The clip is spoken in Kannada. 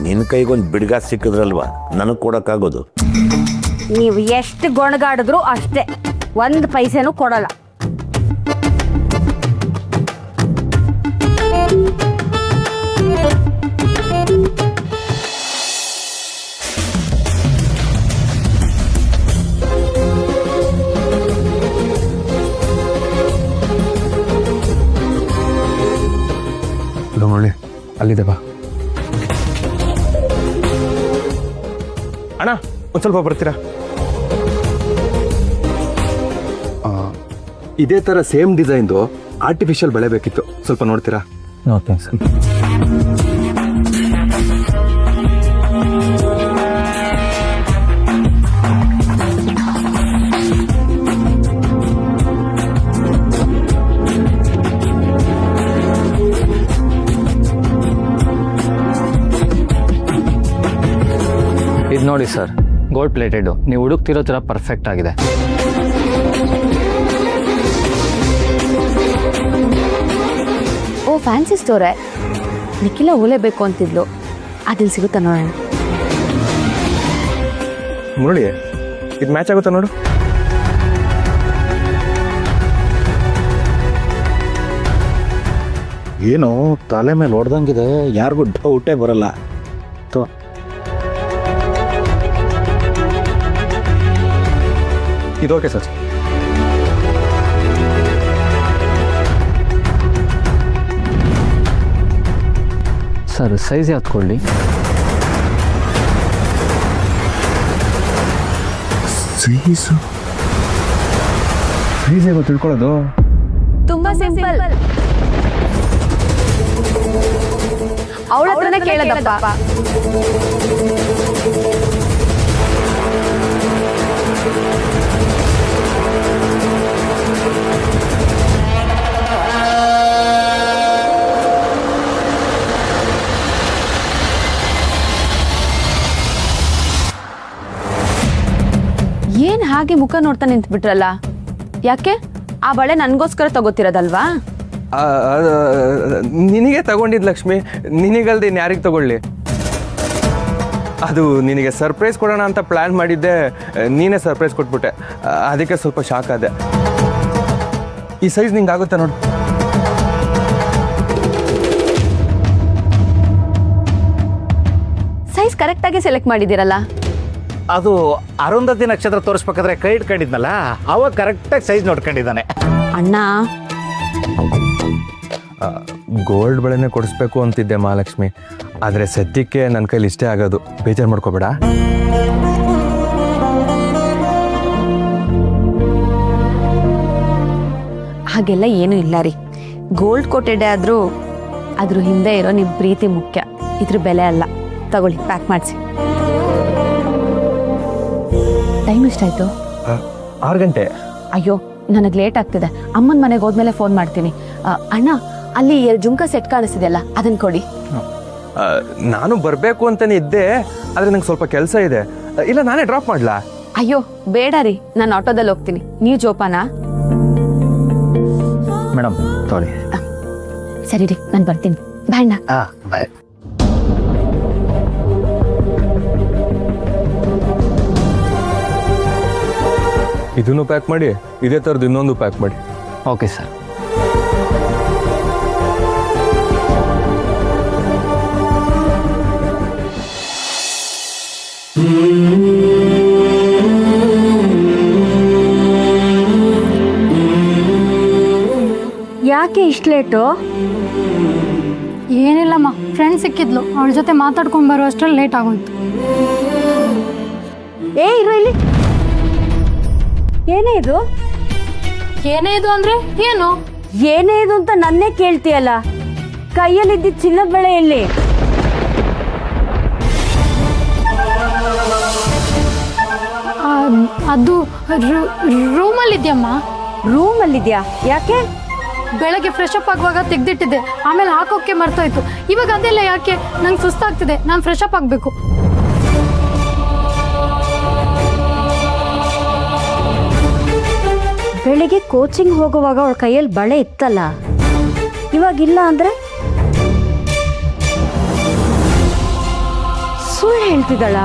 ನಿನ್ನ ಕೈಗೊಂದು ಬಿಡ್ಗ ಸಿಕ್ಕಿದ್ರಲ್ವ ನನಗೆ ಕೊಡೋಕ್ಕಾಗೋದು. ನೀವು ಎಷ್ಟು ಗೊಣಗಾಡಿದ್ರು ಅಷ್ಟೇ, ಒಂದು ಪೈಸೆನೂ ಕೊಡಲ್ಲ. ನೋಡಿ ಅಲ್ಲಿದೆ ಬಾ. ಅಣ್ಣ ಒಂದು ಸ್ವಲ್ಪ ಬರ್ತೀರಾ? ಇದೇ ಥರ ಸೇಮ್ ಡಿಸೈನ್ದು ಆರ್ಟಿಫಿಷಿಯಲ್ ಬೆಳೆ ಬೇಕಿತ್ತು, ಸ್ವಲ್ಪ ನೋಡ್ತೀರಾ? Okay sir. ಇದು ನೋಡಿ ಸರ್, ಗೋಲ್ಡ್ ಪ್ಲೇಟೆಡು. ನೀವು ಹುಡುಕ್ತಿರೋ ಥರ ಪರ್ಫೆಕ್ಟ್ ಆಗಿದೆ. ಓ ಫ್ಯಾನ್ಸಿ ಸ್ಟೋರೇ, ನಿಖಿಲ ಓಲೇಬೇಕು ಅಂತಿದ್ಲು, ಅದಿಲ್ಲಿ ಸಿಗುತ್ತಾ ನೋಡೋಣ. ಮುರಳಿ, ಇದು ಮ್ಯಾಚ್ ಆಗುತ್ತಾ ನೋಡು. ಏನು ತಲೆ ಮೇಲೆ ಹೊಡೆದಂಗಿದೆ, ಯಾರಿಗೂ ಊಟೇ ಬರಲ್ಲ. ಇದು ಓಕೆ ಸರ್. ಸರ್ ಸೈಜ್ ಯಾವ್ದು ಕೊಡಲಿ? ಸೈಜ್ ಹೇಗೋ ತಿಳ್ಕೊಳ್ಳೋದು? ತುಂಬಾ ಸಿಂಪಲ್, ಅವಳ ಹತ್ರನೇ ಕೇಳದಪ್ಪ. ಏನ್ ಹಾಗೆ ಮುಖ ನೋಡ್ತಾ ನಿಂತ್ಬಿಟ್ರಲ್ಲ? ಯಾಕೆ? ಆ ಬಳೆ ನನ್ಗೋಸ್ಕರ ತಗೋತಿರೋದಲ್ವಾ? ನಿನಗೆ ತಗೊಂಡಿದ್ದು ಲಕ್ಷ್ಮಿ, ನಿನಗಲ್ದೆ ಯಾರಿಗೆ ತಗೊಳ್ಳಿ? ಅದು ನಿನಗೆ ಸರ್ಪ್ರೈಸ್ ಕೊಡೋಣ ಅಂತ ಪ್ಲ್ಯಾನ್ ಮಾಡಿದ್ದೆ, ನೀನೇ ಸರ್ಪ್ರೈಸ್ ಕೊಟ್ಬಿಟ್ಟೆ. ಅದಕ್ಕೆ ಸ್ವಲ್ಪ ಶಾಕ್ ಆದೆ. ಈ ಸೈಜ್ ನಿಂಗೆ ಆಗುತ್ತಾ ನೋಡು. ಸೈಜ್ ಕರೆಕ್ಟಾಗಿ ಸೆಲೆಕ್ಟ್ ಮಾಡಿದ್ದೀರಲ್ಲ. ಅದು ಅರುಂಧತಿ ನಕ್ಷತ್ರ ತೋರಿಸ್ಬೇಕಾದ್ರೆ ಕೈ ಇಟ್ಕೊಂಡಿದ್ನಲ್ಲ, ಅವಾಗ ಕರೆಕ್ಟಾಗಿ ಸೈಜ್ ನೋಡ್ಕೊಂಡಿದ್ದಾನೆ. ಅಣ್ಣ, ಗೋಲ್ಡ್ ಬಳೆನೇ ಕೊಡಿಸ್ಬೇಕು ಅಂತಿದ್ದೆ ಮಹಾಲಕ್ಷ್ಮಿ, ಆದರೆ ಸದ್ಯಕ್ಕೆ ನನ್ನ ಕೈಲಿ ಇಷ್ಟೇ ಆಗೋದು. ಬೇಜಾರು ಮಾಡ್ಕೋಬೇಡ. ಹಾಗೆಲ್ಲ ಏನೂ ಇಲ್ಲ ರೀ. ಗೋಲ್ಡ್ ಕೋಟೆಡ್ ಆದರೂ ಅದ್ರ ಹಿಂದೆ ಇರೋ ನಿಮ್ಮ ಪ್ರೀತಿ ಮುಖ್ಯ, ಇದ್ರ ಬೆಲೆ ಅಲ್ಲ. ತಗೊಳ್ಳಿ, ಪ್ಯಾಕ್ ಮಾಡಿಸಿ. ಟೈಮ್ ಎಷ್ಟಾಯ್ತು? 6 ಗಂಟೆ. ಅಯ್ಯೋ, ನನಗೆ ಲೇಟ್ ಆಗ್ತಿದೆ. ಅಮ್ಮನ ಮನೆಗೆ ಹೋದ್ಮೇಲೆ ಫೋನ್ ಮಾಡ್ತೀನಿ. ಅಣ್ಣ, ಅಲ್ಲಿ ಜುಂಕ ಸೆಟ್ ಕಾಣಿಸ್ತಿದೆಯಲ್ಲ, ಅದನ್ನು ಕೊಡಿ. ನಾನು ಬರಬೇಕು ಅಂತಲೇ ಇದ್ದೆ, ಆದರೆ ನಂಗೆ ಸ್ವಲ್ಪ ಕೆಲಸ ಇದೆ. ಇಲ್ಲ ನಾನೇ ಡ್ರಾಪ್ ಮಾಡಲಾ? ಅಯ್ಯೋ ಬೇಡ ರೀ, ನಾನು ಆಟೋದಲ್ಲಿ ಹೋಗ್ತೀನಿ. ನೀವು ಜೋಪಾನ. ಮೇಡಮ್ ತೊಗೊಳ್ಳಿ. ಸರಿ ರೀ, ನಾನು ಬರ್ತೀನಿ. ಬಾಯ್ ಅಣ್ಣ. ಬಾಯ್. ಇದನ್ನು ಪ್ಯಾಕ್ ಮಾಡಿ, ಇದೇ ಥರದ್ದು ಇನ್ನೊಂದು ಪ್ಯಾಕ್ ಮಾಡಿ. Okay sir. ಯಾಕೆ ಇಷ್ಟು ಲೇಟು? ಏನಿಲ್ಲಮ್ಮ, ಫ್ರೆಂಡ್ ಸಿಕ್ಕಿದ್ಲು, ಅವಳ ಜೊತೆ ಮಾತಾಡ್ಕೊಂಡು ಬರೋ ಅಷ್ಟರಲ್ಲಿ ಲೇಟ್ ಆಗೋಯ್ತು. ಏ ಇರು ಇಲ್ಲಿ. ಏನೇ ಇದು? ಏನೇ ಇದು ಅಂದ್ರೆ ಏನು? ಏನೇ ಇದು ಅಂತ ನನ್ನೇ ಕೇಳ್ತೀಯಲ್ಲ. ಕೈಯಲ್ಲಿದ್ದ ಚಿನ್ನದ ಬಳೆ ಎಲ್ಲಿ? ಅದು ರೂಮಲ್ಲಿದ್ಯಮ್ಮ. ರೂಮಲ್ಲಿದ್ಯಾ? ಯಾಕೆ? ಬೆಳಗ್ಗೆ ಫ್ರೆಶ್ ಅಪ್ ಆಗುವಾಗ ತೆಗ್ದಿಟ್ಟಿದ್ದೆ, ಆಮೇಲೆ ಹಾಕೋಕ್ಕೆ ಮರ್ತೋಯ್ತು. ಇವಾಗ ಅದೆಲ್ಲ ಯಾಕೆ? ನಂಗೆ ಸುಸ್ತಾಗ್ತಿದೆ, ನಾನು ಫ್ರೆಶ್ ಅಪ್ ಆಗಬೇಕು. ಬೆಳಿಗ್ಗೆ ಕೋಚಿಂಗ್ ಹೋಗುವಾಗ ಅವಳ ಕೈಯಲ್ಲಿ ಬಳೆ ಇತ್ತಲ್ಲ, ಇವಾಗಿಲ್ಲ ಅಂದ್ರೆ? ಸುಳ್ಳು ಹೇಳ್ತಿದ್ದಾಳ?